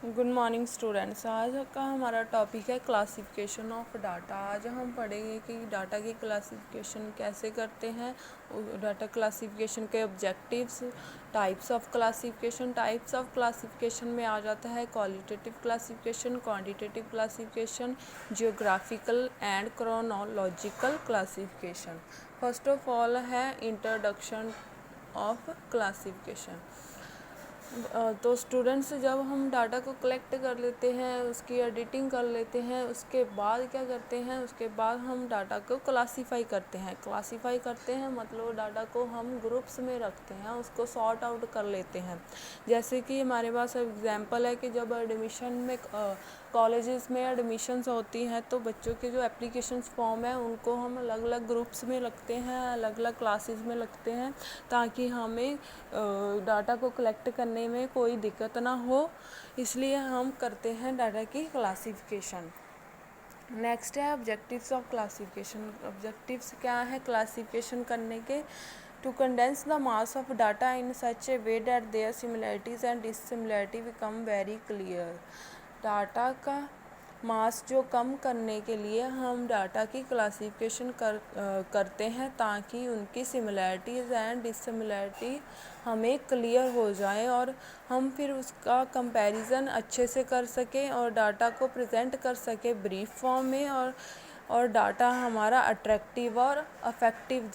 Good morning students. आज का हमारा टॉपिक है क्लासिफिकेशन ऑफ डाटा। आज हम पढ़ेंगे कि डाटा की क्लासिफिकेशन कैसे करते हैं, डाटा क्लासिफिकेशन के objectives, types of classification. Types of classification में आ जाता है qualitative classification, quantitative classification, geographical and chronological classification. First of all है इंट्रोडक्शन ऑफ क्लासिफिकेशन। तो स्टूडेंट्स जब हम डाटा को कलेक्ट कर लेते हैं, उसकी एडिटिंग कर लेते हैं, उसके बाद क्या करते हैं, उसके बाद हम डाटा को क्लासीफाई करते हैं। क्लासीफाई करते हैं मतलब डाटा को हम ग्रुप्स में रखते हैं, उसको सॉर्ट आउट कर लेते हैं। जैसे कि हमारे पास एग्जांपल है कि जब एडमिशन में कॉलेजेस में एडमिशन्स होती हैं तो बच्चों के जो एप्लीकेशंस फॉर्म है उनको हम अलग अलग ग्रुप्स में रखते हैं, अलग अलग क्लासेस में रखते हैं, ताकि हमें डाटा को कलेक्ट करने में कोई दिक्कत ना हो। इसलिए हम करते हैं डाटा की क्लासिफिकेशन। नेक्स्ट है ऑब्जेक्टिव्स ऑफ क्लासिफिकेशन। ऑब्जेक्टिव्स क्या है क्लासिफिकेशन करने के? To condense the mass of data in such a way that there similarities and dissimilarity become very clear. Data का मास जो कम करने के लिए हम डाटा की क्लासिफिकेशन करते हैं, ताकि उनकी सिमिलरिटीज़ एंड डिससिमिलरिटी हमें क्लियर हो जाए और हम फिर उसका कंपैरिजन अच्छे से कर सकें और डाटा को प्रेजेंट कर सकें ब्रीफ फॉर्म में, और डाटा हमारा अट्रैक्टिव और अफेक्टिव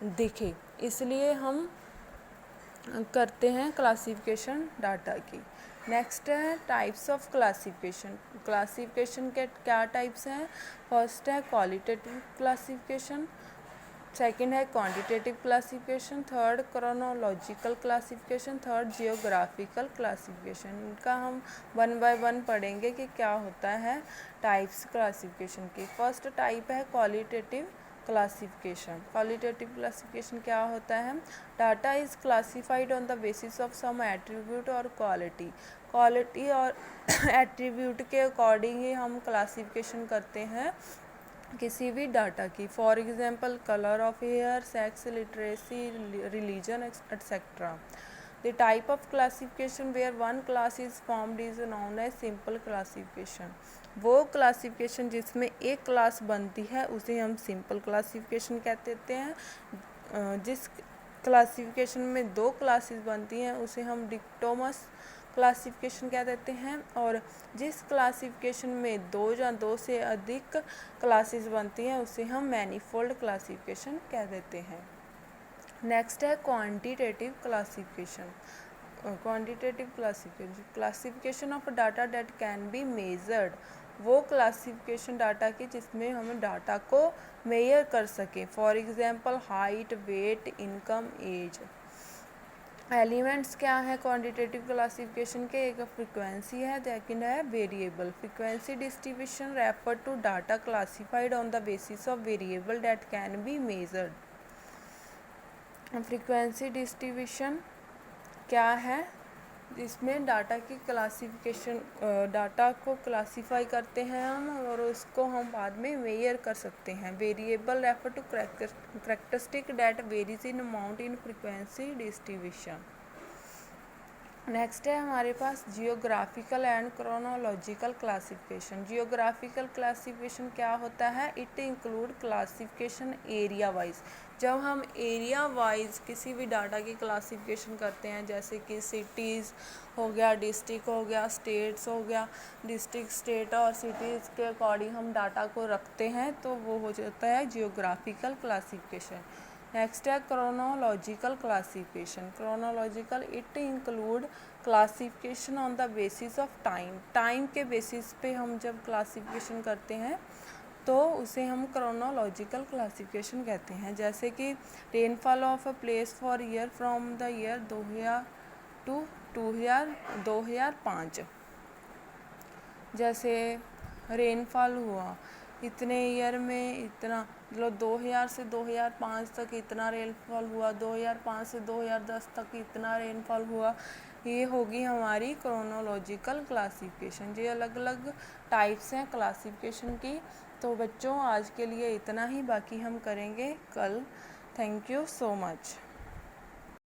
दिखे। इसलिए हम करते हैं क्लासिफिकेशन डाटा की। नेक्स्ट है टाइप्स ऑफ क्लासिफिकेशन। क्लासिफिकेशन के क्या टाइप्स हैं? फर्स्ट है क्वालिटेटिव क्लासिफिकेशन, सेकंड है quantitative classification, third chronological classification, third geographical classification. इनका हम वन बाय वन पढ़ेंगे कि क्या होता है टाइप्स क्लासिफिकेशन की। फर्स्ट टाइप है क्वालिटेटिव क्लासिफिकेशन। क्वालिटेटिव क्लासिफिकेशन क्या होता है? Data is classified on the basis of some attribute और क्वालिटी। क्वालिटी और एट्रीब्यूट के अकॉर्डिंग ही हम क्लासिफिकेशन करते हैं किसी भी डाटा की। For example colour of hair, sex, literacy, religion etcetera. The type of classification where one class is formed is known as simple classification. वो क्लासिफिकेशन जिसमें एक क्लास बनती है उसे हम सिंपल क्लासिफिकेशन कहते हैं। जिस क्लासिफिकेशन में दो क्लासेस बनती हैं उसे हम डिक्टोमस क्लासिफिकेशन कह देते हैं, और जिस क्लासिफिकेशन में दो या दो से अधिक क्लासेस बनती हैं उसे हम मैनीफोल्ड क्लासिफिकेशन कह देते हैं। नेक्स्ट है quantitative classification. Quantitative classification of data that can be measured. वो क्लासिफिकेशन डाटा की जिसमें हम डाटा को मेजर कर सकें। For example height, weight, income, age. Elements क्या है क्वांटिटेटिव क्लासिफिकेशन के? एक फ्रीक्वेंसी है, सेकंड है variable. Frequency distribution refer to data classified on the basis of variable that can be measured. Frequency distribution क्या है? इसमें डाटा की क्लासिफिकेशन, डाटा को क्लासीफाई करते हैं हम और उसको हम बाद में मेजर कर सकते हैं। Variable refer to characteristic that varies in amount in frequency distribution. Next है हमारे पास geographical and chronological classification. Geographical classification क्या होता है? It include classification area wise. जब हम एरिया वाइज किसी भी डाटा की क्लासिफिकेशन करते हैं, जैसे कि सिटीज़ हो गया, डिस्ट्रिक्ट हो गया, स्टेट्स हो गया, डिस्ट्रिक्ट, स्टेट और सिटीज़ के अकॉर्डिंग हम डाटा को रखते हैं, तो वो हो जाता है जियोग्राफिकल क्लासिफिकेशन। नेक्स्ट है chronological classification. Chronological it include classification on the basis of time. Time के बेसिस पे हम जब क्लासिफिकेशन करते हैं तो उसे हम क्रोनोलॉजिकल क्लासिफिकेशन कहते हैं। जैसे कि rainfall of a place for year from the year 2000 to 2005। जैसे रेनफॉल हुआ इतने ईयर में इतना, मतलब 2000 से 2005 तक इतना रेनफॉल हुआ, 2005 से 2010 तक इतना रेनफॉल हुआ। ये होगी हमारी क्रोनोलॉजिकल क्लासिफिकेशन। ये अलग अलग टाइप्स हैं क्लासिफिकेशन की। तो बच्चों आज के लिए इतना ही, बाकी हम करेंगे कल। Thank you so much.